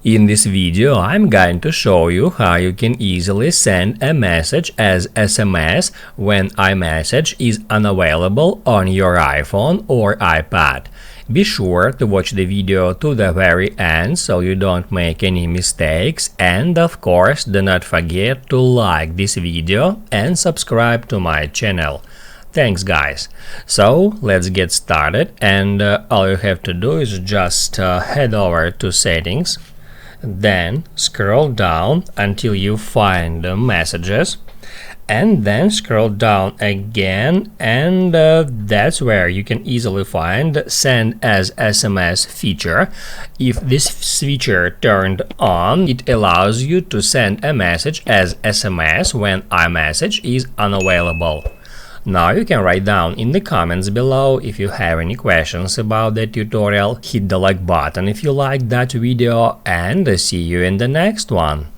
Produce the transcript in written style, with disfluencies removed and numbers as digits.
In this video, I'm going to show you how you can easily send a message as SMS when iMessage is unavailable on your iPhone or iPad. Be sure to watch the video to the very end so you don't make any mistakes, and of course do not forget to like this video and subscribe to my channel. Thanks guys. So let's get started, and all you have to do is just head over to settings. Then scroll down until you find messages, and then scroll down again, and that's where you can easily find send as SMS feature. If this feature turned on, it allows you to send a message as SMS when iMessage is unavailable. Now you can write down in the comments below if you have any questions about the tutorial. Hit the like button if you liked that video, and see you in the next one.